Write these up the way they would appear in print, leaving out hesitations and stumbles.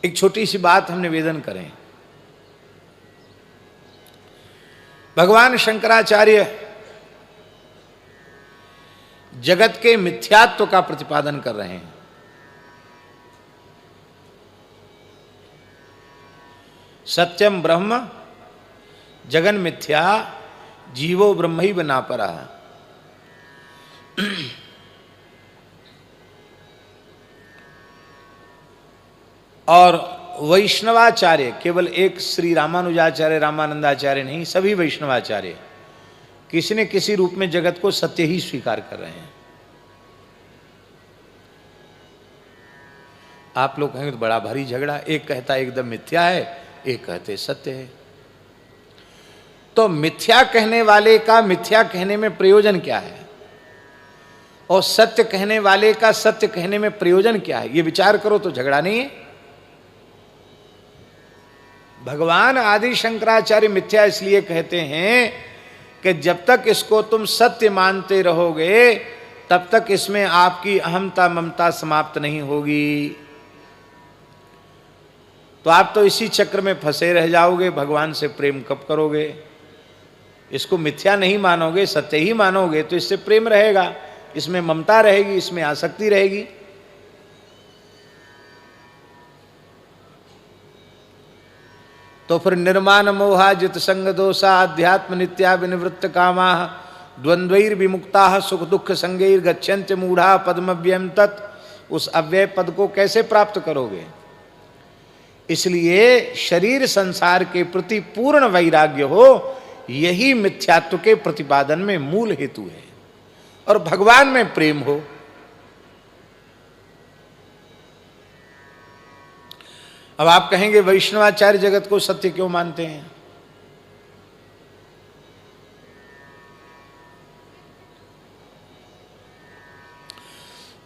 एक छोटी सी बात हम निवेदन करें। भगवान शंकराचार्य जगत के मिथ्यात्व का प्रतिपादन कर रहे हैं। सत्यम ब्रह्म जगन मिथ्या जीवो ब्रह्मैव नापरा। और वैष्णवाचार्य केवल एक श्री रामानुजाचार्य रामानंदाचार्य नहीं, सभी वैष्णवाचार्य किसी न किसी रूप में जगत को सत्य ही स्वीकार कर रहे हैं। आप लोग कहेंगे तो बड़ा भारी झगड़ा, एक कहता एकदम मिथ्या है, एक कहते सत्य है। तो मिथ्या कहने वाले का मिथ्या कहने में प्रयोजन क्या है और सत्य कहने वाले का सत्य कहने में प्रयोजन क्या है, ये विचार करो तो झगड़ा नहीं है। भगवान आदि शंकराचार्य मिथ्या इसलिए कहते हैं कि जब तक इसको तुम सत्य मानते रहोगे तब तक इसमें आपकी अहमता ममता समाप्त नहीं होगी। तो आप तो इसी चक्र में फंसे रह जाओगे, भगवान से प्रेम कब करोगे? इसको मिथ्या नहीं मानोगे, सत्य ही मानोगे तो इससे प्रेम रहेगा, इसमें ममता रहेगी, इसमें आसक्ति रहेगी। तो फिर निर्माण मोहा जित संग दोषा अध्यात्म नित्या विनिवृत्त कामा द्वंद्वैर विमुक्ता सुख दुख संगैर गच्छन्त मूढ़ा पद्मव्यम तत्, उस अव्यय पद को कैसे प्राप्त करोगे? इसलिए शरीर संसार के प्रति पूर्ण वैराग्य हो, यही मिथ्यात्व के प्रतिपादन में मूल हेतु है, और भगवान में प्रेम हो। अब आप कहेंगे वैष्णवाचार्य जगत को सत्य क्यों मानते हैं?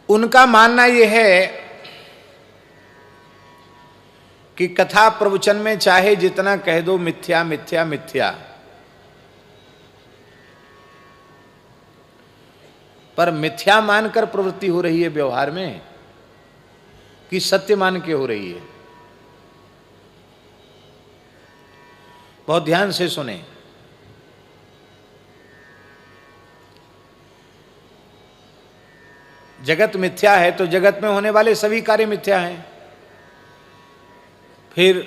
उनका मानना यह है कि कथा प्रवचन में चाहे जितना कह दो मिथ्या मिथ्या मिथ्या, पर मिथ्या मानकर प्रवृत्ति हो रही है व्यवहार में कि सत्य मान के हो रही है। बहुत ध्यान से सुने। जगत मिथ्या है तो जगत में होने वाले सभी कार्य मिथ्या हैं। फिर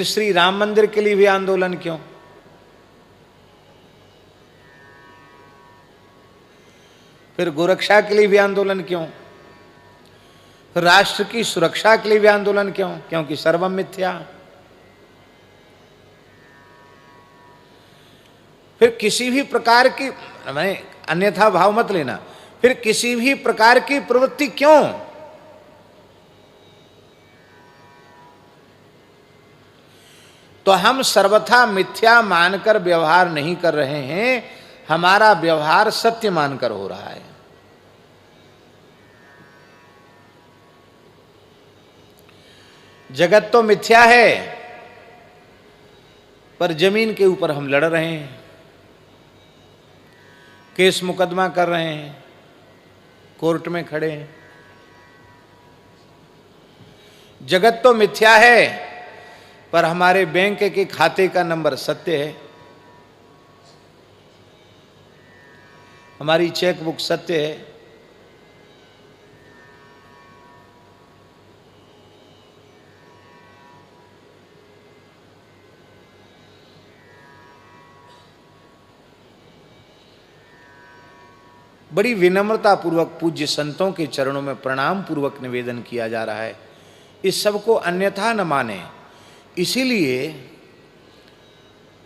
श्री राम मंदिर के लिए भी आंदोलन क्यों? फिर गोरक्षा के लिए भी आंदोलन क्यों? फिर राष्ट्र की सुरक्षा के लिए भी आंदोलन क्यों? क्योंकि सर्वम मिथ्या। फिर किसी भी प्रकार की, मैंने अन्यथा भाव मत लेना, फिर किसी भी प्रकार की प्रवृत्ति क्यों? तो हम सर्वथा मिथ्या मानकर व्यवहार नहीं कर रहे हैं, हमारा व्यवहार सत्य मानकर हो रहा है। जगत तो मिथ्या है, पर जमीन के ऊपर हम लड़ रहे हैं, केस मुकदमा कर रहे हैं, कोर्ट में खड़े हैं। जगत तो मिथ्या है, पर हमारे बैंक के खाते का नंबर सत्य है, हमारी चेक बुक सत्य है। बड़ी विनम्रता पूर्वक पूज्य संतों के चरणों में प्रणाम पूर्वक निवेदन किया जा रहा है, इस सब को अन्यथा न माने। इसीलिए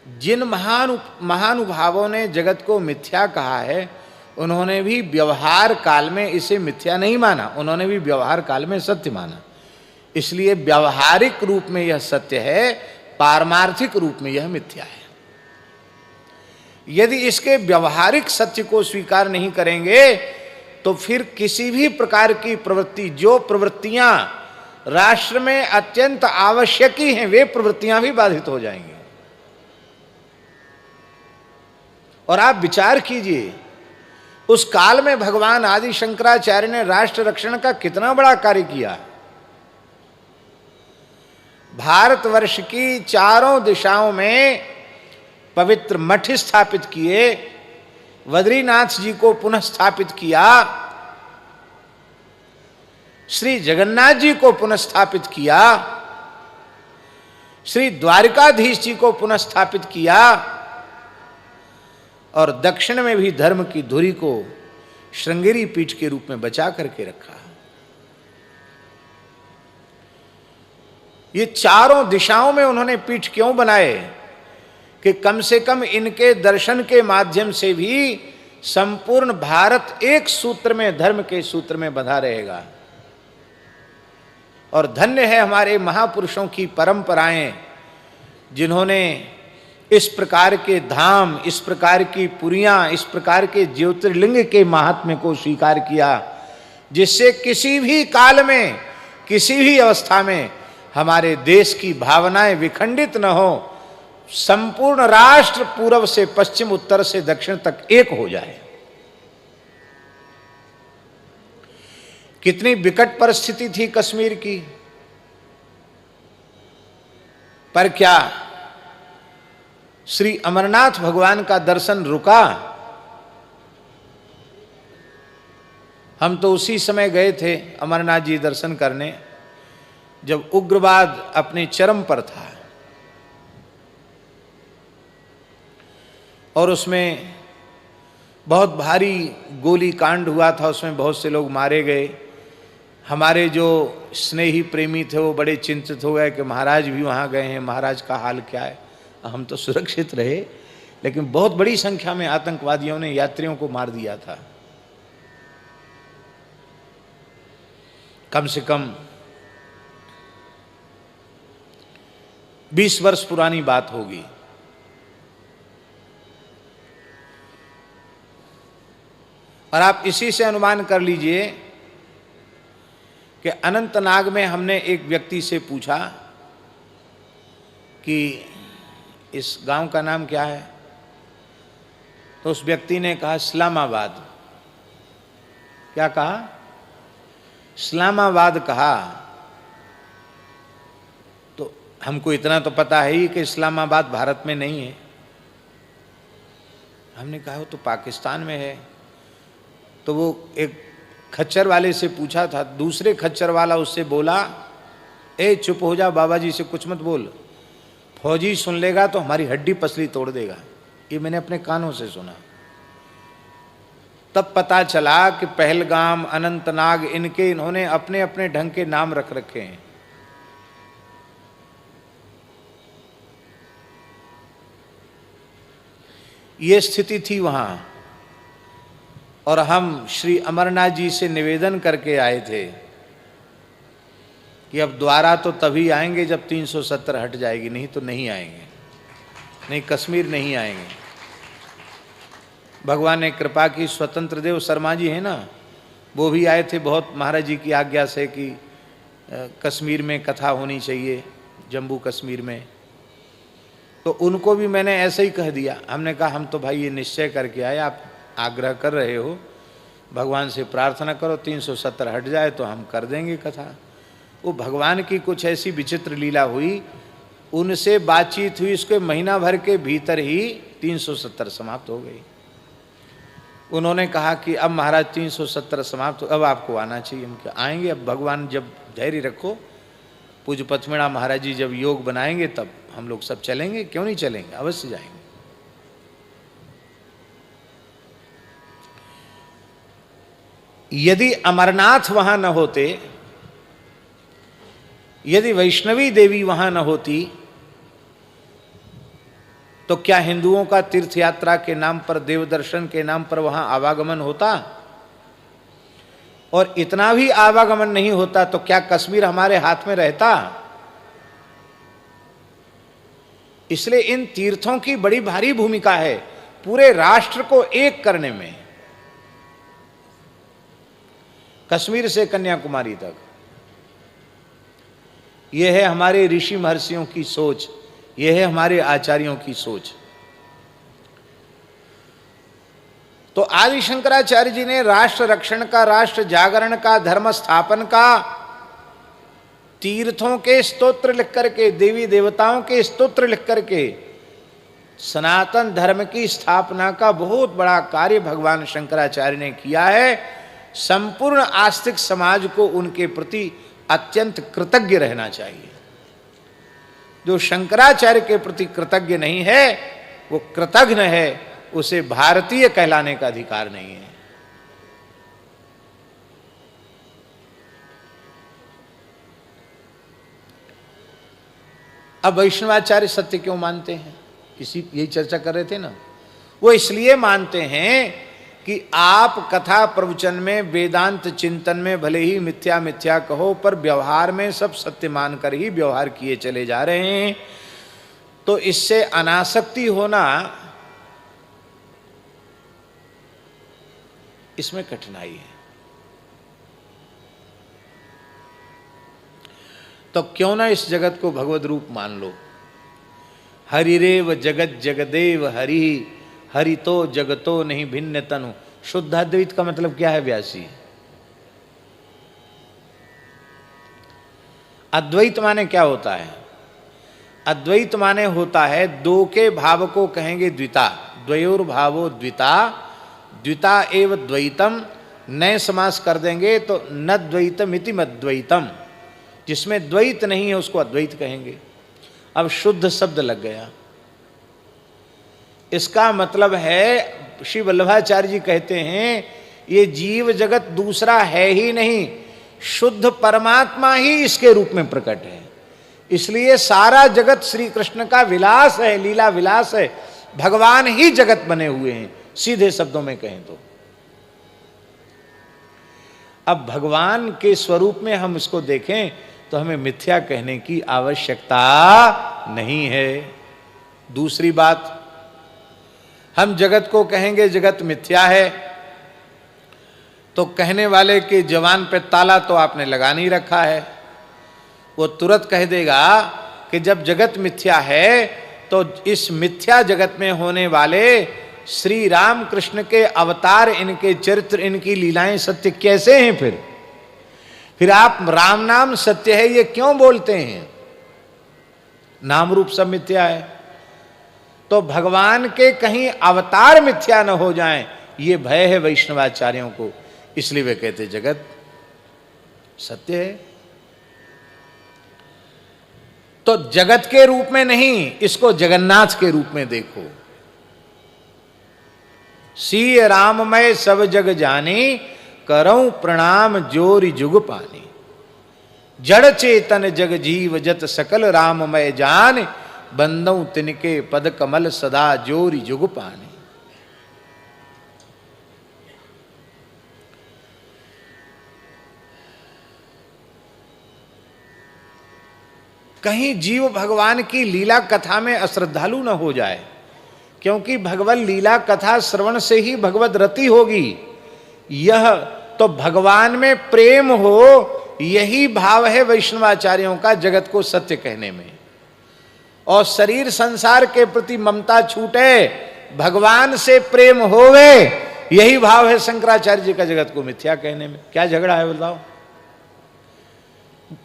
जिन महानुभावों ने जगत को मिथ्या कहा है, उन्होंने भी व्यवहार काल में इसे मिथ्या नहीं माना, उन्होंने भी व्यवहार काल में सत्य माना। इसलिए व्यावहारिक रूप में यह सत्य है, पारमार्थिक रूप में यह मिथ्या है। यदि इसके व्यवहारिक सत्य को स्वीकार नहीं करेंगे तो फिर किसी भी प्रकार की प्रवृत्ति, जो प्रवृत्तियां राष्ट्र में अत्यंत आवश्यक ही हैं, वे प्रवृत्तियां भी बाधित हो जाएंगी। और आप विचार कीजिए, उस काल में भगवान आदि शंकराचार्य ने राष्ट्र रक्षण का कितना बड़ा कार्य किया। भारतवर्ष की चारों दिशाओं में पवित्र मठ स्थापित किए, बद्रीनाथ जी को पुनः स्थापित किया, श्री जगन्नाथ जी को पुनः स्थापित किया, श्री द्वारिकाधीश जी को पुनः स्थापित किया, और दक्षिण में भी धर्म की धुरी को श्रृंगेरी पीठ के रूप में बचा करके रखा। ये चारों दिशाओं में उन्होंने पीठ क्यों बनाए कि कम से कम इनके दर्शन के माध्यम से भी संपूर्ण भारत एक सूत्र में, धर्म के सूत्र में बंधा रहेगा। और धन्य है हमारे महापुरुषों की परंपराएं, जिन्होंने इस प्रकार के धाम, इस प्रकार की पुरियां, इस प्रकार के ज्योतिर्लिंग के महात्म्य को स्वीकार किया, जिससे किसी भी काल में, किसी भी अवस्था में हमारे देश की भावनाएं विखंडित न हो, संपूर्ण राष्ट्र पूर्व से पश्चिम, उत्तर से दक्षिण तक एक हो जाए। कितनी विकट परिस्थिति थी कश्मीर की, पर क्या श्री अमरनाथ भगवान का दर्शन रुका? हम तो उसी समय गए थे अमरनाथ जी दर्शन करने जब उग्रवाद अपने चरम पर था, और उसमें बहुत भारी गोली कांड हुआ था, उसमें बहुत से लोग मारे गए। हमारे जो स्नेही प्रेमी थे वो बड़े चिंतित हो गए कि महाराज भी वहाँ गए हैं, महाराज का हाल क्या है। हम तो सुरक्षित रहे, लेकिन बहुत बड़ी संख्या में आतंकवादियों ने यात्रियों को मार दिया था। कम से कम 20 वर्ष पुरानी बात होगी। और आप इसी से अनुमान कर लीजिए कि अनंतनाग में हमने एक व्यक्ति से पूछा कि इस गांव का नाम क्या है, तो उस व्यक्ति ने कहा इस्लामाबाद। क्या कहा? इस्लामाबाद कहा। तो हमको इतना तो पता है ही कि इस्लामाबाद भारत में नहीं है। हमने कहा वो तो पाकिस्तान में है। तो वो एक खच्चर वाले से पूछा था, दूसरे खच्चर वाला उससे बोला, ए चुप हो जा, बाबा जी से कुछ मत बोल, फौजी सुन लेगा तो हमारी हड्डी पसली तोड़ देगा। ये मैंने अपने कानों से सुना। तब पता चला कि पहलगाम, अनंतनाग, इन्होंने अपने अपने ढंग के नाम रख रखे हैं। ये स्थिति थी वहां। और हम श्री अमरनाथ जी से निवेदन करके आए थे कि अब द्वारा तो तभी आएंगे जब 370 हट जाएगी, नहीं तो नहीं आएंगे, नहीं कश्मीर नहीं आएंगे। भगवान ने कृपा की, स्वतंत्र देव शर्मा जी हैं ना, वो भी आए थे बहुत महाराज जी की आज्ञा से कि कश्मीर में कथा होनी चाहिए, जम्मू कश्मीर में। तो उनको भी मैंने ऐसे ही कह दिया। हमने कहा हम तो भाई ये निश्चय करके आए, आप आग्रह कर रहे हो, भगवान से प्रार्थना करो 370 हट जाए तो हम कर देंगे कथा। वो भगवान की कुछ ऐसी विचित्र लीला हुई, उनसे बातचीत हुई, उसके महीना भर के भीतर ही 370 समाप्त हो गई। उन्होंने कहा कि अब महाराज 370 समाप्त हो, अब आपको आना चाहिए। हम आएंगे, अब भगवान जब धैर्य रखो, पूज्य पथमेड़ा महाराज जी जब योग बनाएंगे तब हम लोग सब चलेंगे, क्यों नहीं चलेंगे, अवश्य जाएंगे। यदि अमरनाथ वहां न होते, यदि वैष्णवी देवी वहां न होती, तो क्या हिंदुओं का तीर्थ यात्रा के नाम पर, देव दर्शन के नाम पर वहां आवागमन होता? और इतना भी आवागमन नहीं होता तो क्या कश्मीर हमारे हाथ में रहता? इसलिए इन तीर्थों की बड़ी भारी भूमिका है पूरे राष्ट्र को एक करने में, कश्मीर से कन्याकुमारी तक। यह है हमारे ऋषि महर्षियों की सोच, यह है हमारे आचार्यों की सोच। तो आदि शंकराचार्य जी ने राष्ट्र रक्षण का, राष्ट्र जागरण का, धर्म स्थापन का, तीर्थों के स्तोत्र लिख करके, देवी देवताओं के स्तोत्र लिख करके सनातन धर्म की स्थापना का बहुत बड़ा कार्य भगवान शंकराचार्य ने किया है। संपूर्ण आस्तिक समाज को उनके प्रति अत्यंत कृतज्ञ रहना चाहिए। जो शंकराचार्य के प्रति कृतज्ञ नहीं है वो कृतघ्न है, उसे भारतीय कहलाने का अधिकार नहीं है। अब वैष्णवाचार्य सत्य क्यों मानते हैं, यही चर्चा कर रहे थे ना। वो इसलिए मानते हैं कि आप कथा प्रवचन में, वेदांत चिंतन में भले ही मिथ्या मिथ्या कहो, पर व्यवहार में सब सत्य मानकर ही व्यवहार किए चले जा रहे हैं। तो इससे अनासक्ति होना, इसमें कठिनाई है। तो क्यों ना इस जगत को भगवद रूप मान लो। हरिरेव जगत जगदेव हरि, हरितो जगतो नहीं भिन्न तनु। शुद्ध अद्वैत का मतलब क्या है व्यासी? अद्वैत माने क्या होता है? अद्वैत माने होता है दो के भाव को कहेंगे द्विता, द्वयोर भावो द्विता, द्विता एव द्वैतम। नए समास कर देंगे तो न द्वैतम इति मद्वैतम, जिसमें द्वैत नहीं है उसको अद्वैत कहेंगे। अब शुद्ध शब्द लग गया। इसका मतलब है, श्री वल्लभाचार्य जी कहते हैं ये जीव जगत दूसरा है ही नहीं, शुद्ध परमात्मा ही इसके रूप में प्रकट है। इसलिए सारा जगत श्री कृष्ण का विलास है, लीला विलास है। भगवान ही जगत बने हुए हैं, सीधे शब्दों में कहें तो। अब भगवान के स्वरूप में हम इसको देखें तो हमें मिथ्या कहने की आवश्यकता नहीं है। दूसरी बात, हम जगत को कहेंगे जगत मिथ्या है, तो कहने वाले के जवान पे ताला तो आपने लगा नहीं रखा है। वो तुरंत कह देगा कि जब जगत मिथ्या है तो इस मिथ्या जगत में होने वाले श्री राम कृष्ण के अवतार, इनके चरित्र, इनकी लीलाएं सत्य कैसे हैं? फिर आप राम नाम सत्य है ये क्यों बोलते हैं? नाम रूप सब मिथ्या है। तो भगवान के कहीं अवतार मिथ्या न हो जाएं, ये भय है वैष्णवाचार्यों को। इसलिए वे कहते जगत सत्य है। तो जगत के रूप में नहीं, इसको जगन्नाथ के रूप में देखो। सीय राममय सब जग जानी, करऊं प्रणाम जोरि जुग पानी। जड़ चेतन जग जीव जत सकल राममय जान, बंदऊ तिनके पद कमल सदा जोरि जुग पानी। कहीं जीव भगवान की लीला कथा में अश्रद्धालु न हो जाए, क्योंकि भगवत लीला कथा श्रवण से ही भगवत रति होगी। यह तो भगवान में प्रेम हो, यही भाव है वैष्णवाचार्यों का जगत को सत्य कहने में। और शरीर संसार के प्रति ममता छूटे, भगवान से प्रेम होवे, यही भाव है शंकराचार्य जी का जगत को मिथ्या कहने में। क्या झगड़ा है बताओ?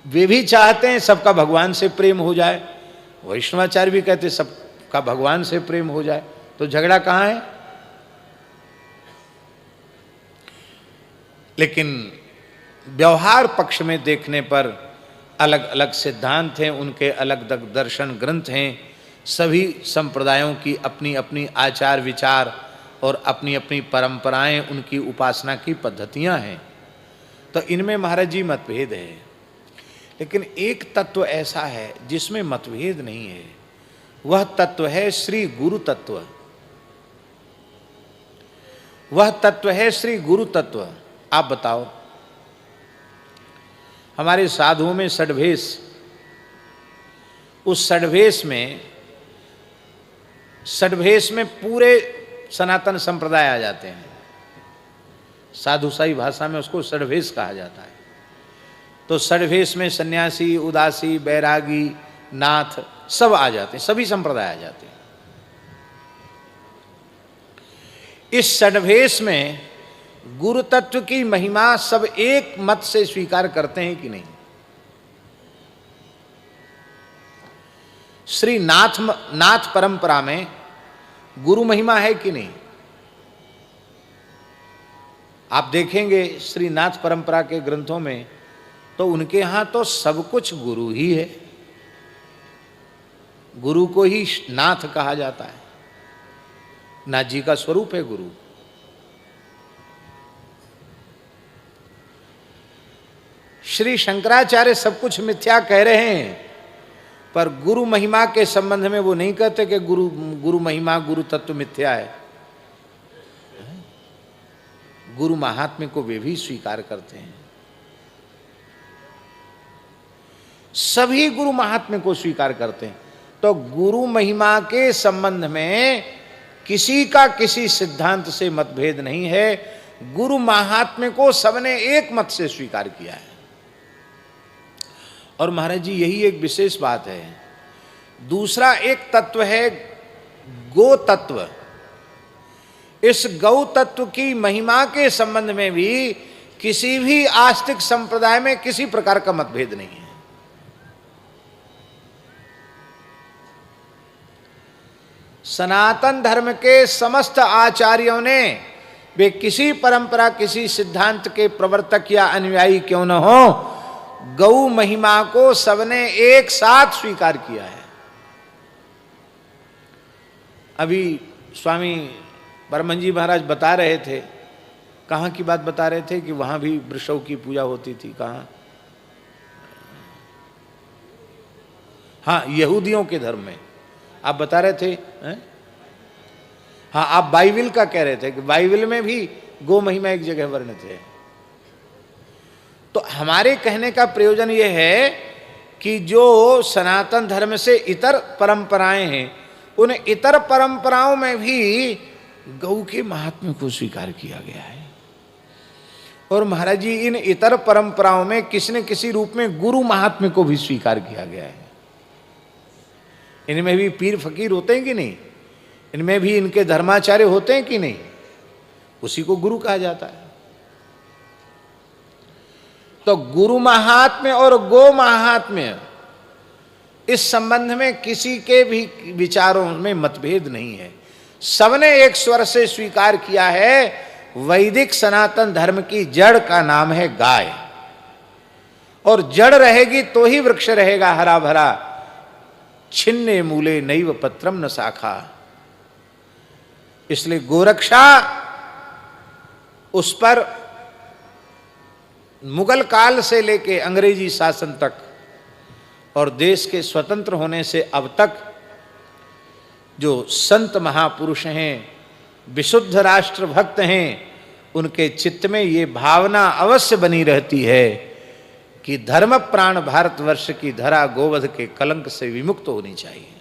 वे भी चाहते हैं सबका भगवान से प्रेम हो जाए, वैष्णवाचार्य भी कहते सबका भगवान से प्रेम हो जाए, तो झगड़ा कहां है? लेकिन व्यवहार पक्ष में देखने पर अलग अलग सिद्धांत हैं, उनके अलग अलग दर्शन ग्रंथ हैं। सभी संप्रदायों की अपनी अपनी आचार विचार और अपनी अपनी परंपराएं, उनकी उपासना की पद्धतियां हैं। तो इनमें महाराज जी मतभेद है। लेकिन एक तत्व ऐसा है जिसमें मतभेद नहीं है, वह तत्व है श्री गुरु तत्व। वह तत्व है श्री गुरु तत्व। आप बताओ, हमारे साधुओं में षड्भेष, उस षड्भेष में पूरे सनातन संप्रदाय आ जाते हैं। साधुशाही भाषा में उसको षड्भेष कहा जाता है। तो षड्भेष में सन्यासी, उदासी, बैरागी, नाथ सब आ जाते हैं, सभी संप्रदाय आ जाते हैं। इस षड्भेष में गुरु तत्व की महिमा सब एक मत से स्वीकार करते हैं कि नहीं? श्री नाथ परंपरा में गुरु महिमा है कि नहीं? आप देखेंगे श्री नाथ परंपरा के ग्रंथों में तो उनके यहां तो सब कुछ गुरु ही है, गुरु को ही नाथ कहा जाता है, नाथ जी का स्वरूप है गुरु। श्री शंकराचार्य सब कुछ मिथ्या कह रहे हैं, पर गुरु महिमा के संबंध में वो नहीं कहते कि गुरु महिमा गुरु तत्व मिथ्या है। गुरु महात्म्य को वे भी स्वीकार करते हैं, सभी गुरु महात्म्य को स्वीकार करते हैं। तो गुरु महिमा के संबंध में किसी का किसी सिद्धांत से मतभेद नहीं है, गुरु महात्म्य को सबने एक मत से स्वीकार किया है। और महाराज जी यही एक विशेष बात है। दूसरा एक तत्व है गो तत्व। इस गौ तत्व की महिमा के संबंध में भी किसी भी आस्तिक संप्रदाय में किसी प्रकार का मतभेद नहीं है। सनातन धर्म के समस्त आचार्यों ने, वे किसी परंपरा किसी सिद्धांत के प्रवर्तक या अनुयायी क्यों न हो, गौ महिमा को सबने एक साथ स्वीकार किया है। अभी स्वामी परमहंस महाराज बता रहे थे, कहाँ की बात बता रहे थे कि वहां भी वृषभ की पूजा होती थी। कहाँ? हाँ, यहूदियों के धर्म में आप बता रहे थे हैं? हाँ, आप बाइबिल का कह रहे थे कि बाइबिल में भी गो महिमा एक जगह वर्णित है। तो हमारे कहने का प्रयोजन यह है कि जो सनातन धर्म से इतर परंपराएं हैं, उन इतर परंपराओं में भी गौ के महात्म्य को स्वीकार किया गया है। और महाराज जी इन इतर परंपराओं में किसी न किसी रूप में गुरु महात्म्य को भी स्वीकार किया गया है। इनमें भी पीर फकीर होते हैं कि नहीं? इनमें भी इनके धर्माचार्य होते हैं कि नहीं? उसी को गुरु कहा जाता है। तो गुरु महात्म्य और गो महात्म्य, इस संबंध में किसी के भी विचारों में मतभेद नहीं है। सबने एक स्वर से स्वीकार किया है, वैदिक सनातन धर्म की जड़ का नाम है गाय, और जड़ रहेगी तो ही वृक्ष रहेगा हरा भरा। छिन्ने मूले नैव पत्रम न शाखा। इसलिए गोरक्षा उस पर मुगल काल से लेके अंग्रेजी शासन तक और देश के स्वतंत्र होने से अब तक जो संत महापुरुष हैं, विशुद्ध राष्ट्र भक्त हैं, उनके चित्त में ये भावना अवश्य बनी रहती है कि धर्म प्राण भारतवर्ष की धरा गोवध के कलंक से विमुक्त होनी चाहिए।